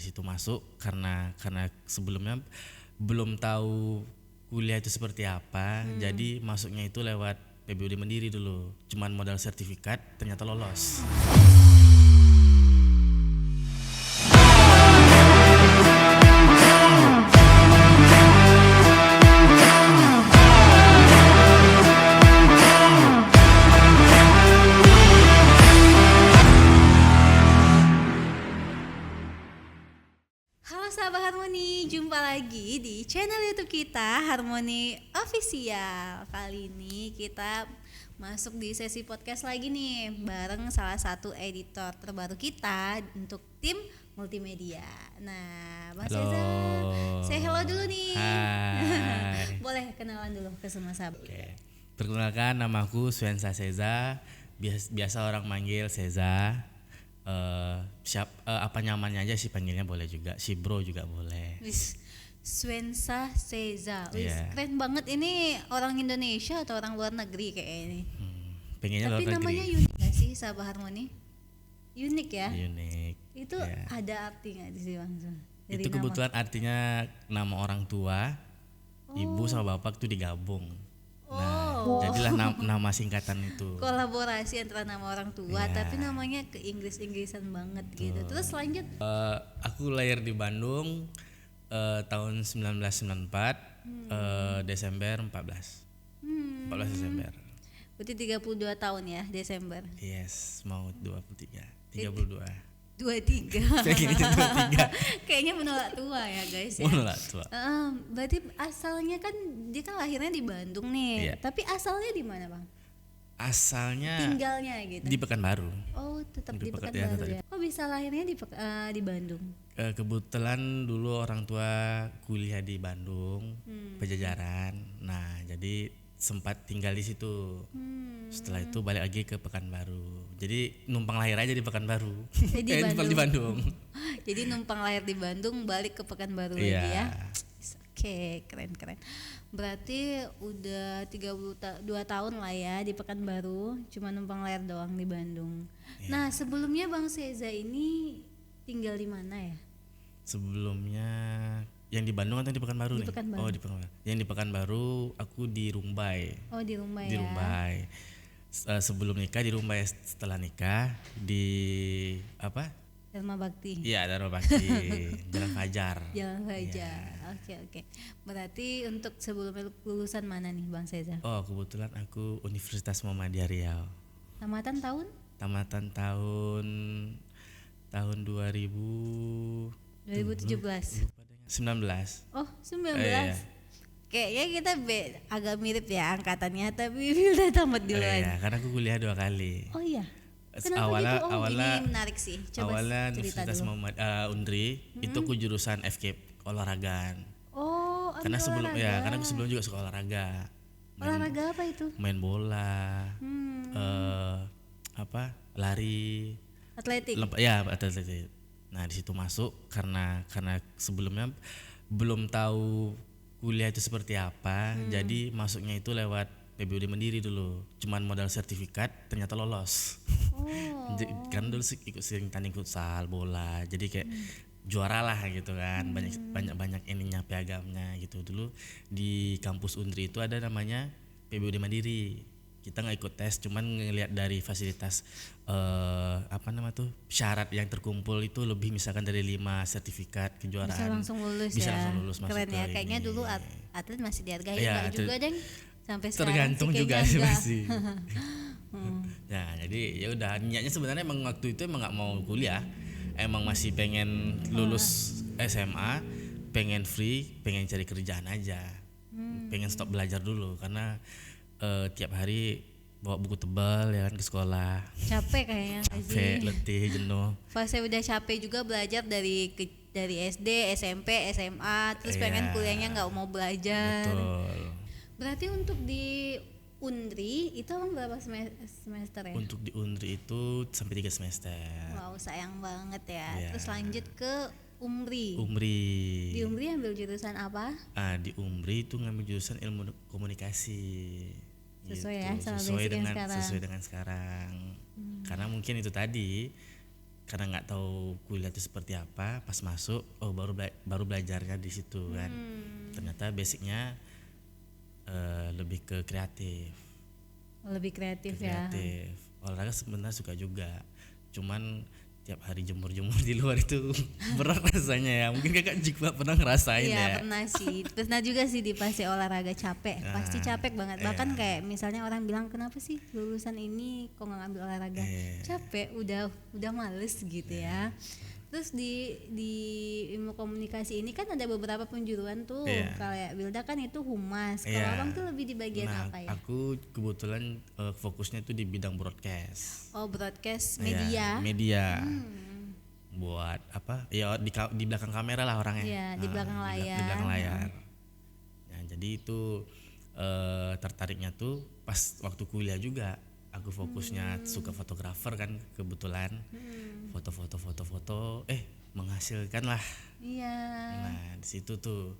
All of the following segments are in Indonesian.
di situ masuk karena sebelumnya belum tahu kuliah itu seperti apa. Jadi masuknya itu lewat PBUD Mandiri dulu. Cuman modal sertifikat ternyata lolos. Halo sahabat Harmoni, jumpa lagi di channel YouTube kita Harmoni Official. Kali ini kita masuk di sesi podcast lagi nih bareng salah satu editor terbaru kita untuk tim multimedia. Nah, Bang Halo. Seza, say hello dulu nih. Hai. Boleh kenalan dulu ke semua sahabat. Oke. Perkenalkan, namaku Swensa Seza. Biasa orang manggil Seza. Apa nyamannya aja sih panggilnya, boleh juga. Si bro juga boleh. Wis, Swensa Seza. Wis, Iya. keren banget. Ini orang Indonesia atau orang luar negeri kayak ini? Pengennya Tapi luar namanya negeri. unik gak sih sahabat Harmoni? Unik ya? Unik. Itu ya. ada arti gak di sini langsung? Itu kebetulan artinya nama orang tua, ibu sama bapak tuh digabung. Nah, jadilah nama singkatan itu. Kolaborasi antara nama orang tua, Iya. tapi namanya ke Inggris-Inggrisan banget gitu. Terus lanjut. Aku lahir di Bandung tahun 1994, Desember 14. 14 Desember. Berarti 32 tahun ya, Desember. Yes, mau 23. 32. 23. Pengennya 23. Kayaknya menolak tua ya guys ya. Menolak tua. Berarti asalnya kan dia kan lahirnya di Bandung nih. Iya. Tapi asalnya di mana, Bang? Asalnya Tinggalnya gitu. di Pekanbaru. Oh, tetap Di di Pekan- Pekanbaru ya, ya. Kok bisa lahirnya di Bandung? Kebetulan dulu orang tua kuliah di Bandung, Pajajaran. Nah, jadi sempat tinggal di situ. Setelah itu balik lagi ke Pekanbaru. Jadi numpang lahir aja di Pekanbaru. Di Numpang di Bandung. Jadi numpang lahir di Bandung, balik ke Pekanbaru Iya. lagi ya. Oke, keren. Berarti udah 32 tahun lah ya di Pekanbaru, cuma numpang lahir doang di Bandung. Iya. Nah, sebelumnya Bang Seza ini tinggal di mana ya? Sebelumnya yang di Bandung atau di Pekanbaru Di nih? Pekanbaru. Oh, di Pekanbaru. Yang di Pekanbaru aku di Rumbai. Oh, di rumah Di ya. Rumbai. Sebelum nikah di Rumbai, setelah nikah di apa? Dharma Bakti. Iya, Dharma Bakti, Jalan Fajar. Jalan Iya. Fajar. Oke. Berarti untuk sebelumnya lulusan mana nih Bang Seza? Oh, kebetulan aku Universitas Muhammadiyah Riau. Tamatan tahun? Tamatan tahun 2000 2017. 19. Oh, 19. Iya. Kayaknya kita agak mirip ya angkatannya, tapi udah tamat duluan. Iya, karena aku kuliah 2 kali. Oh iya. Kenapa Awalnya gitu? awalnya Ini menarik sih. Coba awalnya cerita Universitas dulu. Muhammad Undri itu aku jurusan FK olahragaan. Oh, Karena ambil sebelum olahraga. ya, karena aku sebelum juga suka olahraga. Olahraga apa itu? Main bola, lari, Atletik. ya atletik. Nah, di situ masuk karena sebelumnya belum tahu kuliah itu seperti apa. Jadi masuknya itu lewat PBUD Mandiri dulu. Cuman modal sertifikat ternyata lolos. Oh. Kan dulu ikut sering tanding futsal, bola. Jadi kayak juara lah gitu kan. Banyak ininya piagamnya gitu. Dulu di kampus Undri itu ada namanya PBUD Mandiri. Kita nggak ikut tes, cuman ngelihat dari fasilitas syarat yang terkumpul itu lebih, misalkan dari 5 sertifikat kejuaraan. Bisa langsung lulus Bisa ya. langsung lulus masuk Keren ya. ke Kayaknya ini. dulu atlet masih dihargai Iya, enggak juga deng. Sampai sekarang Tergantung sih juga kayaknya sih enggak. masih. Nah, jadi ya udah, niatnya sebenarnya emang waktu itu emang nggak mau kuliah, emang masih pengen lulus SMA, pengen free, pengen cari kerjaan aja, pengen stop belajar dulu karena tiap hari bawa buku tebal ya kan ke sekolah, Capek kayaknya nggak sih? capek, letih, jenuh. Fase udah capek juga belajar dari SD, SMP, SMA, terus pengen Iya. kuliahnya nggak mau belajar. Betul. Berarti untuk di Undri itu emang berapa semester ya? Untuk di Undri itu sampai 3 semester. Wow, sayang banget ya. Iya. Terus lanjut ke Umri. Umri. Di Umri ambil jurusan apa? Di Umri itu ngambil jurusan ilmu komunikasi. Sesuai ya sama sesuai basic yang dengan sekarang. sesuai dengan sekarang. Karena mungkin itu tadi karena nggak tahu kuliah itu seperti apa, pas masuk baru belajarnya di situ kan. Ternyata basicnya lebih ke kreatif. Lebih kreatif ya. Kreatif. Olahraga sebenarnya suka juga, cuman tiap hari jemur-jemur di luar itu berat rasanya ya. Mungkin kakak juga pernah ngerasain Iya, ya. pernah sih. Pernah juga sih di fase olahraga capek. Pasti capek banget. Bahkan Iya. kayak misalnya orang bilang kenapa sih lulusan ini kok nggak ngambil olahraga? Capek, udah males gitu ya. Terus di ilmu komunikasi ini kan ada beberapa penjuruan tuh. Iya. Kayak Wilda kan itu humas. Kalau Iya. abang tuh lebih di bagian Nah, apa ya? aku kebetulan fokusnya itu di bidang broadcast. Oh, broadcast Iya, media. media. Buat apa? Ya di belakang kamera lah orangnya. Iya, di belakang Di layar. belakang layar. Nah, jadi itu tertariknya tuh pas waktu kuliah juga. Aku fokusnya suka fotografer kan kebetulan. Foto menghasilkan lah. Iya. Nah, di situ tuh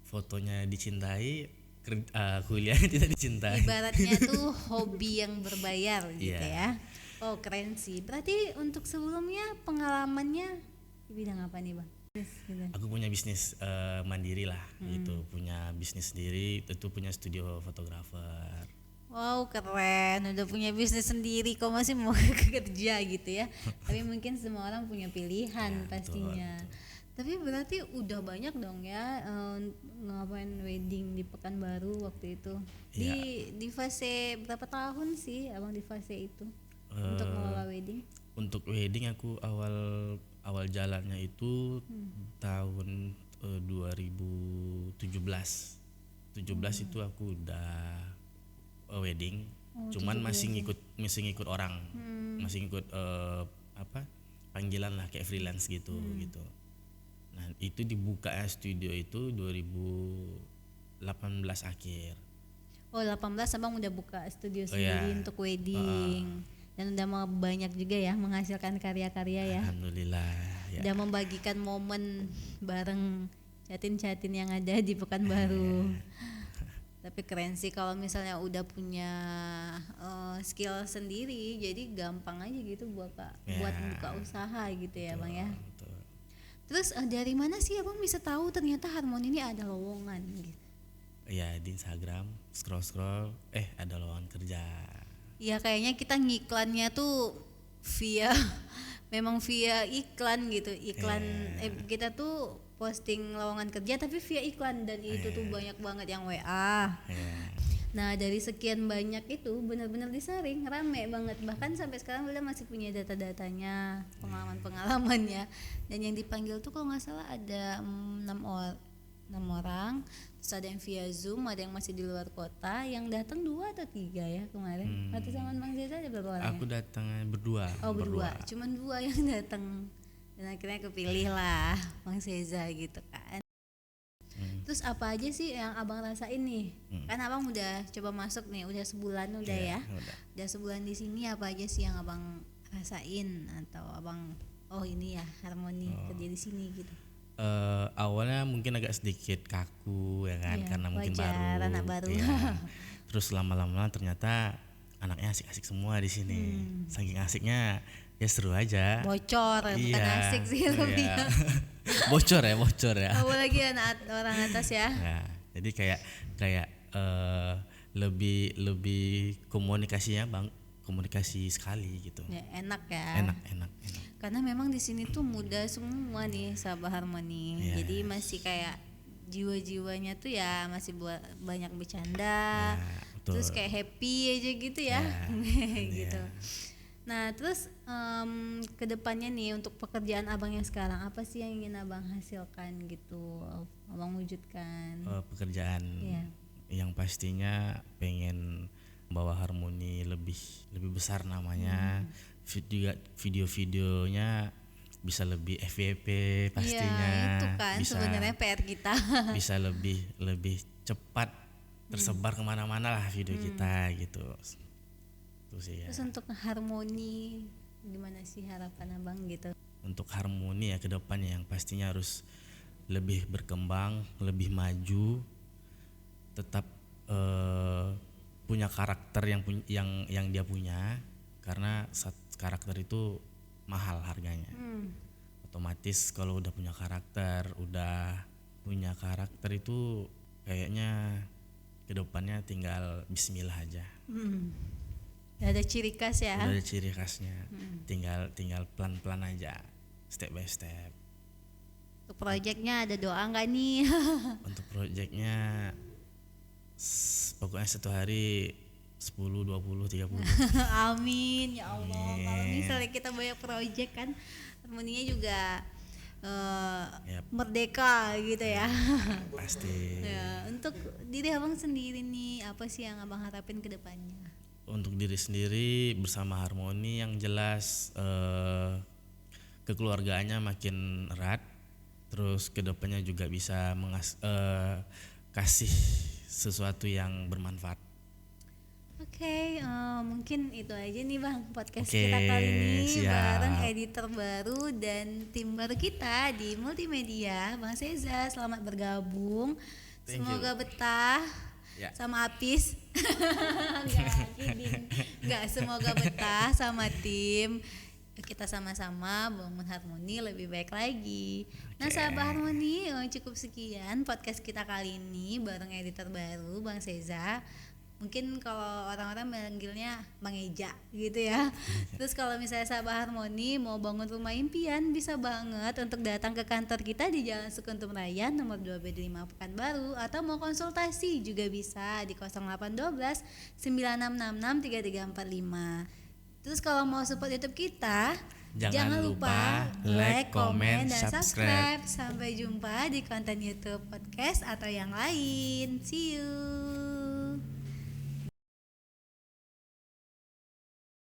fotonya dicintai, kuliahnya tidak dicintai. Ibaratnya tuh hobi yang berbayar gitu Iya. ya. Oh, keren sih. Berarti untuk sebelumnya pengalamannya di bidang apa nih, Bang? Gitu. Aku punya bisnis mandiri lah, gitu. Punya bisnis sendiri, itu punya studio fotografer. Wow, keren. Udah punya bisnis sendiri kok masih mau kerja gitu ya. Tapi mungkin semua orang punya pilihan Ya, pastinya. Tapi berarti udah banyak dong ya ngapain wedding di Pekanbaru waktu itu. Di fase berapa tahun sih Abang di fase itu untuk mengelola wedding? Untuk wedding aku awal jalannya itu tahun 2017. 17 itu aku udah wedding. Cuman masih ngikut orang. Masih ngikut panggilan lah kayak freelance gitu gitu. Nah, itu dibuka studio itu 2018 akhir. Oh, 18 Abang udah buka studio sendiri iya. untuk wedding. Dan udah mau banyak juga ya menghasilkan karya-karya ya. Alhamdulillah ya. Udah membagikan momen bareng catin-catin yang ada di Pekanbaru. Tapi keren sih kalau misalnya udah punya skill sendiri, jadi gampang aja gitu buat buka usaha gitu ya Bang ya. Betul. Terus dari mana sih Abang bisa tahu ternyata Harmoni ini ada lowongan gitu? Ya di Instagram scroll ada lowongan kerja. Ya kayaknya kita ngiklannya tuh memang via iklan gitu. Kita tuh posting lowongan kerja tapi via iklan dan itu tuh banyak banget yang WA. Nah, dari sekian banyak itu benar-benar disaring, rame banget. Bahkan sampai sekarang Wilda masih punya data-datanya, pengalaman-pengalamannya. Dan yang dipanggil tuh kalau nggak salah ada 6 orang. Terus ada yang via Zoom, ada yang masih di luar kota. Yang datang 2 atau 3 ya kemarin. Waktu sama Bang Zeza ada berapa orang? Aku datang berdua. Oh, berdua. Cuman 2 yang datang. Dan akhirnya kepilih lah Bang Zeza gitu kan. Terus apa aja sih yang Abang rasain nih? Kan Abang udah coba masuk nih, udah sebulan ya. Udah sebulan di sini, apa aja sih yang Abang rasain atau Abang ini ya Harmoni kerja di sini gitu. Awalnya mungkin agak sedikit kaku ya kan, karena mungkin wajar, anak baru. Ya. Terus lama-lama ternyata anaknya asik-asik semua di sini. Saking asiknya ya seru aja. Bocor, bukan asik sih lebih. bocor ya. Apalagi anak orang atas ya. Ya, jadi kayak lebih komunikasinya komunikasi sekali gitu. Ya, enak ya. Enak. Karena memang di sini tuh muda semua nih sahabat Harmoni. Yes. Jadi masih kayak jiwa-jiwanya tuh ya masih buat banyak bercanda. Terus kayak happy aja gitu ya. Gitu. Nah, terus kedepannya nih untuk pekerjaan Abang yang sekarang apa sih yang ingin Abang hasilkan gitu, Abang wujudkan? Pekerjaan yang pastinya pengen bawa Harmoni lebih besar namanya. Video-videonya bisa lebih FYP pastinya. Ya, itu kan sebenarnya PR kita. Bisa lebih cepat tersebar kemana-mana lah video kita gitu. Terus untuk Harmoni gimana sih harapan Abang gitu? Untuk Harmoni ya ke depannya yang pastinya harus lebih berkembang, lebih maju, tetap punya karakter yang dia punya, karena karakter itu mahal harganya. Otomatis kalau udah punya karakter itu kayaknya kedepannya tinggal bismillah aja. Udah ada ciri khas ya. Udah ada ciri khasnya. Tinggal pelan-pelan aja, step by step. Untuk proyeknya ada doa nggak nih? Untuk proyeknya pokoknya satu hari 10, 20, 30. Amin ya Allah. Amin. Kalau misalnya kita banyak proyek kan harmoninya juga Yap. merdeka gitu ya. Pasti. Ya, untuk diri abang sendiri nih apa sih yang abang harapin ke depannya? Untuk diri sendiri bersama Harmoni yang jelas kekeluargaannya makin erat, terus kedepannya juga bisa kasih sesuatu yang bermanfaat. Oke, mungkin itu aja nih bang podcast Oke, kita kali ini siap. bareng editor baru dan tim baru kita di multimedia, Bang Seza. Selamat bergabung. Thank Semoga you. betah Ya. sama Apis. Enggak, semoga betah sama tim. Kita sama-sama bangun Harmoni lebih baik lagi. Nah, sahabat Harmoni, cukup sekian podcast kita kali ini bareng editor baru Bang Seza. Mungkin kalau orang-orang manggilnya Bang Eja gitu ya. Terus kalau misalnya sahabat Harmoni mau bangun rumah impian, bisa banget untuk datang ke kantor kita di Jalan Sukuntum Raya nomor 2B5 Pekanbaru, atau mau konsultasi juga bisa di 0812 9666 3345. Terus kalau mau support YouTube kita, jangan lupa like, komen, dan subscribe. Sampai jumpa di konten YouTube podcast atau yang lain. See you.